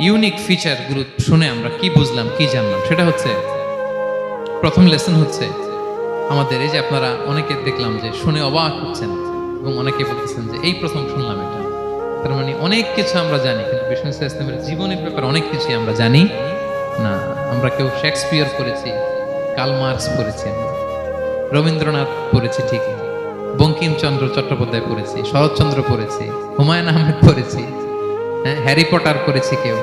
ইউনিক ফিচার গুলো শুনে আমরা কি বুঝলাম, কি জানলাম, সেটা হচ্ছে প্রথম লেসন হচ্ছে আমাদের এই যে আপনারা অনেকে দেখলাম যে শুনে অবাক হচ্ছেন এবং অনেকে বলতেছেন যে এই প্রথম শুনলাম এটা। তার মানে অনেক কিছু আমরা জানি, কিন্তু বিষ্ণু ইসলামের জীবনের ব্যাপারে অনেক কিছু আমরা জানি না। আমরা কেউ শেক্সপিয়ার পড়েছি, কার্ল মার্কস পড়েছি, রবীন্দ্রনাথ পড়েছি ঠিকই, বঙ্কিমচন্দ্র চট্টোপাধ্যায় পড়েছি, শরৎচন্দ্র পড়েছি, হুমায়ুন আহমেদ পড়েছি, হ্যারি পটার পড়েছি, কেউ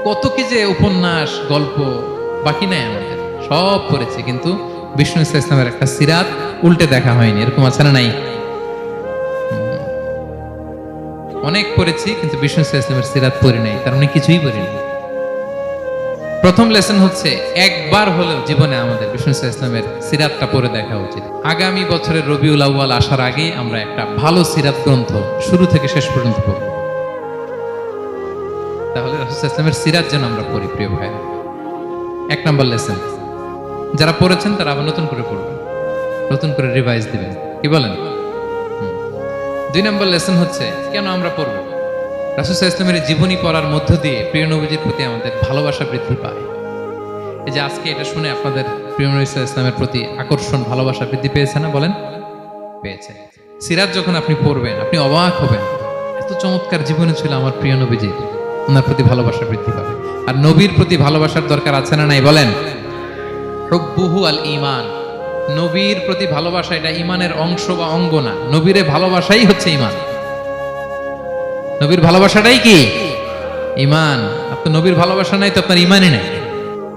কত কি যে উপন্যাস গল্প বাকি নাই আমাদের, সব পড়েছি, কিন্তু বিষ্ণু ইসলামের একটা সিরাত উল্টে দেখা হয়নি। এরকম আছে না নাই? অনেক পড়েছি কিন্তু বিষ্ণু ইসলামের সিরাত পড়ি নাই, তার মানে কিছুই পড়িনি। প্রথম লেসন হচ্ছে একবার হলেও জীবনে আমাদের বিষ্ণু ইসলামের সিরাতটা পড়ে দেখা উচিত। আগামী বছরের রবিউল আউয়াল আসার আগে আমরা একটা ভালো সিরাত গ্রন্থ শুরু থেকে শেষ পর্যন্ত পড়ব। তাহলে রাসূল ইসলামের সিরাত যেন আমরা পড়ি প্রিয় ভাই। 1 নম্বর লেসন, যারা পড়েছেন তারা আবার নতুন করে পড়বেন, নতুন করে রিভাইজ দিবেন, কি বলেন? 2 নম্বর লেসন হচ্ছে কেন আমরা পড়ব। রাসূল ইসলামের জীবনী পড়ার মধ্য দিয়ে প্রিয় নবীজির প্রতি আমাদের ভালোবাসা বৃদ্ধি পায়। এই যে আজকে এটা শুনে আপনাদের প্রিয় নবী ইসলামের প্রতি আকর্ষণ, ভালোবাসা বৃদ্ধি পেয়েছে না? বলেন, পেয়েছে। সিরাত যখন আপনি পড়বেন আপনি অবাক হবেন, এত চমৎকার জীবনে ছিল আমার প্রিয় নবীজির, ওনার প্রতি ভালোবাসা বৃদ্ধি পাবে। আর নবীর প্রতি ভালোবাসার দরকার আছে না নাই? বলেন, হুব্বুহু আল ঈমান, নবীর প্রতি ভালোবাসা এটা ঈমানের অংশ বা অঙ্গ না, নবীরে ভালোবাসাই হচ্ছে ঈমান। নবীর ভালোবাসাটাই কি? ঈমান। আপনার নবীর ভালোবাসা নাই তো আপনার ঈমানই নাই।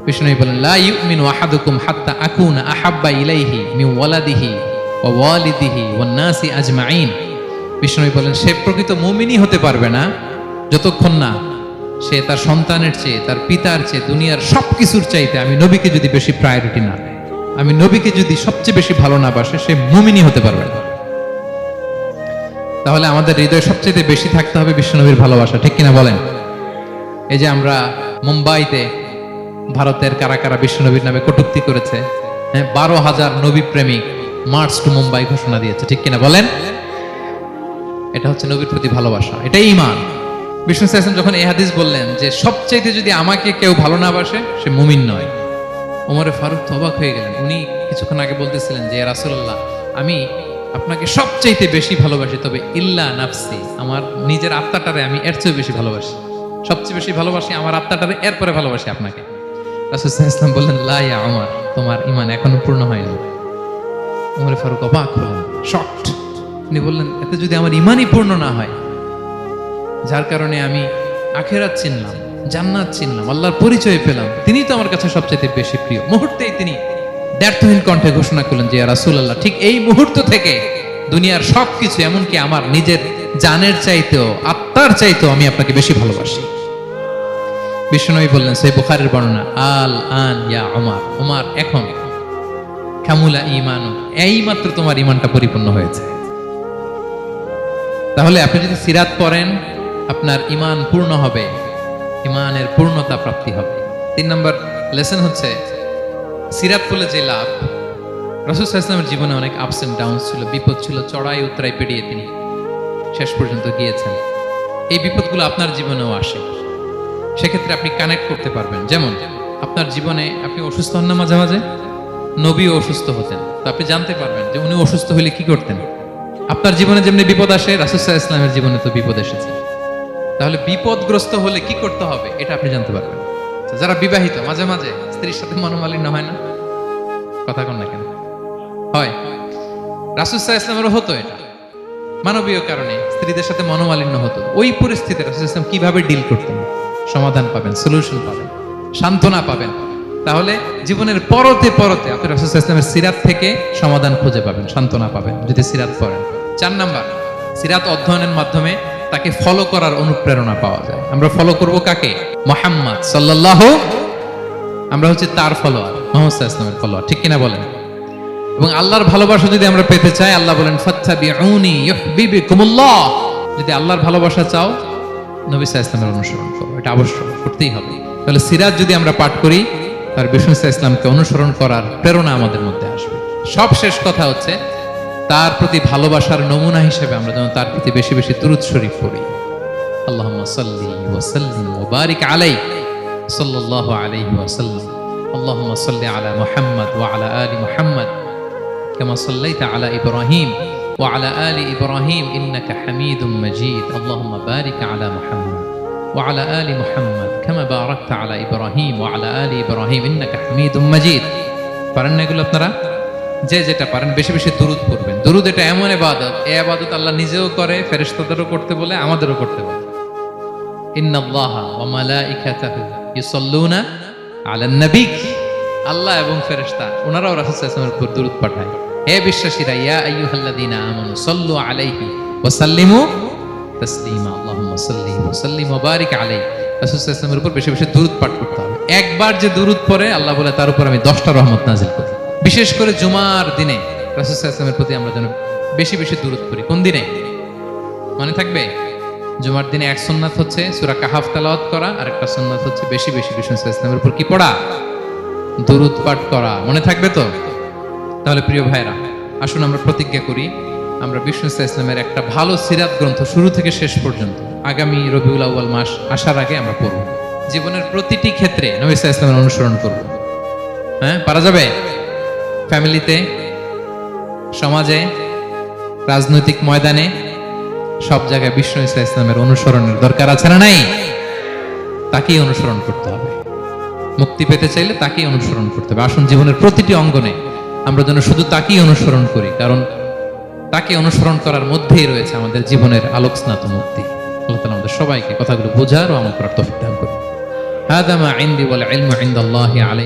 বিষ্ণু বলেন, লা ইউমিনু আহাদুকুম হাত্তা আকুনা আহাব্বা ইলাইহি মিন ওয়ালাদিহি ওয়া ওয়ালিদিহি ওয়ান নাসি আজমাইন। বিষ্ণু বলেন, সে প্রকৃত মুমিনই হতে পারবে না যতক্ষণ না সে তার সন্তানের চেয়ে, তার পিতার চেয়ে, দুনিয়ার সবকিছুর চাইতে আমি নবীকে যদি বেশি প্রায়োরিটি না দেয়, আমি নবীকে যদি সবচেয়ে বেশি ভালো না বাসে, সে মুমিনই হতে পারবে না। তাহলে আমাদের হৃদয়ে সবচেয়ে বেশি থাকতে হবে বিশ্বনবীর ভালোবাসা, ঠিক কিনা বলেন? এই যে আমরা মুম্বাইতে ভারতের কারা কারা বিশ্বনবীর নামে কটূক্তি করেছে, 12,000 নবী প্রেমিক মার্চ টু মুম্বাই ঘোষণা দিয়েছে, ঠিক কিনা বলেন? এটা হচ্ছে নবীর প্রতি ভালোবাসা, এটাই ঈমান। বিষ্ণু সাল্লাল্লাহু যখন এই হাদিস বললেন যে সবচাইতে যদি আমাকে কেউ ভালো না বাসে সে মুমিন নয়, ওমরে ফারুক তো অবাক হয়ে গেলেন। উনি কিছুক্ষণ আগে বলতেছিলেন যে ইয়া রাসূলুল্লাহ, আমি আপনাকে সবচাইতে বেশি ভালোবাসি, তবে ইল্লা নাফসি, আমার নিজের আত্মাটারে আমি এর চেয়ে বেশি ভালোবাসি, সবচেয়ে বেশি ভালোবাসি আমার আত্মাটারে, এরপরে ভালোবাসি আপনাকে। রাসূল সাল্লাল্লাহু আলাইহি ওয়াসাল্লাম বললেন, লা ইয়া ওমর, তোমার ঈমান এখনো পূর্ণ হয়নি। ওমরে ফারুক অবাক হলেন, শকড। উনি বললেন, এতে যদি আমার ঈমানই পূর্ণ না হয়, যার কারণে আমি আখিরাত চিনলাম, জান্নাত চিনলাম, আল্লাহর পরিচয় পেলাম, তিনি তো আমার কাছে সবচেয়ে বেশি প্রিয়, মুহূর্তেই তিনি দ্ব্যর্থহীন কণ্ঠে ঘোষণা করলেন যে ইয়া রাসূলুল্লাহ, ঠিক এই মুহূর্ত থেকে দুনিয়ার সবকিছু, এমনকি আমার নিজের জানের চাইতেও, আত্মার চাইতেও আমি আপনাকে বেশি ভালোবাসি। বিশ্বনবী বললেন, সহিহ বুখারীর বর্ণনা, আল আন ইয়া ওমর, ওমর এখন কামুলা ঈমানু, এই মাত্র তোমার ঈমানটা পরিপূর্ণ হয়েছে। তাহলে আপনি যদি সিরাত পড়েন আপনার ঈমান পূর্ণ হবে, ঈমানের পূর্ণতা প্রাপ্তি হবে। 3 নম্বর লেসন হচ্ছে সিরাত পড়লে যে লাভ। রাসূল সাল্লাল্লাহু আলাইহি ওয়াসাল্লামের জীবনে অনেক আপস এন্ড ডাউনস ছিল, বিপদ ছিল, চড়াই উতরাই পেরিয়ে তিনি শেষ পর্যন্ত গিয়েছেন। এই বিপদগুলো আপনার জীবনেও আসে, সেক্ষেত্রে আপনি কানেক্ট করতে পারবেন। যেমন আপনার জীবনে আপনি অসুস্থ হন না মাঝে মাঝে, নবীও অসুস্থ হতেন, তো আপনি জানতে পারবেন যে উনি অসুস্থ হলে কি করতেন। আপনার জীবনে যেমনি বিপদ আসে, রাসূল সাল্লাল্লাহু আলাইহি ওয়াসাল্লামের জীবনে তো বিপদ এসেছে, তাহলে বিপদগ্রস্ত হলে কি করতে হবে এটা আপনি জানতে পারবেন। যারা বিবাহিত, মাঝে মাঝে স্ত্রীর সাথে মনোমালিন্য হয় না? কথা কন না কেন? হয়। রাসূল সাল্লাল্লাহু আলাইহি ওয়াসাল্লামেরও হতো এটা, মানবীয় কারণে স্ত্রীদের সাথে মনোমালিন্য হতো। ওই পরিস্থিতিতে রাসূল সাল্লাল্লাহু আলাইহি ওয়াসাল্লাম কিভাবে ডিল করতেন? সমাধান পাবেন, সলিউশন পাবেন, সান্ত্বনা পাবেন। তাহলে জীবনের পরতে পরতে আপনি রাসূল সাল্লাল্লাহু আলাইহি ওয়াসাল্লামের সিরাত থেকে সমাধান খুঁজে পাবেন, সান্ত্বনা পাবেন যদি সিরাত পড়েন। 4 নাম্বার, সিরাত অধ্যয়নের মাধ্যমে তাকে ফলো করার অনুপ্রেরণা পাওয়া যায়। আমরা ফলো করব কাকে? মুহাম্মদ সাল্লাল্লাহু, আমরা হচ্ছে তার ফলোয়ার, মুহাম্মদ সাল্লাল্লাহু আলাইহি ওয়াসাল্লামের ফলোয়ার, ঠিক কিনা বলেন? এবং আল্লাহর ভালোবাসা যদি আমরা পেতে চাই, আল্লাহ বলেন ফাত্তাবিউনি ইউহিব্বুকুমুল্লাহ, যদি আল্লাহর ভালোবাসা চাও নবী সাল্লাল্লাহু আলাইহি ওয়াসাল্লামের অনুসরণ করো, এটা আবশ্যক, করতেই হবে। তাহলে সিরাত যদি আমরা পাঠ করি, তার বিষ্ণু সাল্লাল্লাহু আলাইহি ওয়াসাল্লামকে অনুসরণ করার প্রেরণা আমাদের মধ্যে আসবে। সব শেষ কথা হচ্ছে তার প্রতি ভালোবাসার নমুনা হিসেবে আমরা যেন তার প্রতি বেশি বেশি দুরূদ শরীফ পড়ি। আল্লাহুম্মা সাল্লি ওয়া সাল্লিম ওয়া বারিক আলাইহি সাল্লাল্লাহু আলাইহি ওয়া সাল্লাম। আল্লাহুম্মা সাল্লি আলা মুহাম্মাদ ওয়া আলা আলি মুহাম্মাদ কামা সাল্লাইতা আলা ইব্রাহিম ওয়া আলা আলি ইব্রাহিম ইন্নাকা হামিদুম মাজিদ। আল্লাহুম্মা বারিক আলা মুহাম্মাদ ওয়া আলা আলি মুহাম্মাদ কামা বারাকতা আলা ইব্রাহিম ওয়া আলা আলি ইব্রাহিম ইন্নাকা হামিদুম মাজিদ। পারেন না এগুলো আপনারা? যে যেটা পারেন বেশি বেশি দুরূদ পড়বেন। দুরূদ এটা এমন ইবাদত, এই ইবাদত আল্লাহ নিজেও করে, ফেরেশতাদেরও করতে বলে, আমাদেরও করতে বলে। ইন্নাল্লাহা ওয়া মালাইকাতাহু ইউসাল্লুনা আলান নবী। আল্লাহ এবং ফেরেশতা ওনারাও রাসূল সাল্লাল্লাহু আলাইহি ওয়াসাল্লামের উপর দুরূদ পাঠায়। হে বিশ্বাসীরা, ইয়া আইয়ুহাল্লাযীনা আমানু সাল্লু আলাইহি ওয়া সাল্লিমু তাসলিমা। আল্লাহুম্মা সাল্লি ওয়া সাল্লিম ওয়া বারিক আলাইহি। রাসূল সাল্লাল্লাহু আলাইহি ওয়াসাল্লামের উপর বেশি বেশি দুরূদ পাঠ করতে হবে। একবার যে দুরূদ পড়ে আল্লাহ বলে তার উপর আমি 10টা রহমত নাযিল করি। বিশেষ করে জুমার দিনে রাসূল সাল্লাল্লাহু আলাইহি ওয়াসাল্লামের প্রতি আমরা যেন বেশি বেশি দুরূদ পড়ি। কোন দিনে মনে থাকবে? জুমার দিনে এক সুন্নাত হচ্ছে সূরা কাহাফ তেলাওয়াত করা, আর একটা সুন্নাত হচ্ছে বেশি বেশি বিষ্ণু সাল্লাল্লাহু আলাইহি ওয়াসাল্লামের উপর কি পড়া? দুরূদ পাঠ করা। মনে থাকবে তো? তাহলে প্রিয় ভাইরা, আসুন আমরা প্রতিজ্ঞা করি, আমরা বিষ্ণু সাল্লাল্লাহু আলাইহি ওয়াসাল্লামের একটা ভালো সিরাত গ্রন্থ শুরু থেকে শেষ পর্যন্ত আগামী রবিউল আউয়াল মাস আসার আগে আমরা পড়ব। জীবনের প্রতিটি ক্ষেত্রে নবী সাল্লাল্লাহু আলাইহি ওয়াসাল্লামের অনুসরণ করব। হ্যাঁ, পারা যাবে? ফ্যামিলিতে, সমাজে, রাজনৈতিক ময়দানে, সব জায়গায় বিষ্ণু সাল্লাল্লাহু আলাইহি ওয়াসাল্লামের অনুসরণের দরকার আছে না নাই? তাকেই অনুসরণ করতে হবে। মুক্তি পেতে চাইলে তাকেই অনুসরণ করতে হবে। আসুন জীবনের প্রতিটি অঙ্গনে আমরা যেন শুধু তাকেই অনুসরণ করি, কারণ তাকে অনুসরণ করার মধ্যেই রয়েছে আমাদের জীবনের আলোকস্নাত মুক্তি। আল্লাহ তাআলা আমাদের সবাইকে কথাগুলো বোঝার ও আমল করার তৌফিক দান করুন। হাদা মা ইনদি ওয়াল ইলমু ইনদাল্লাহি আলাইহি।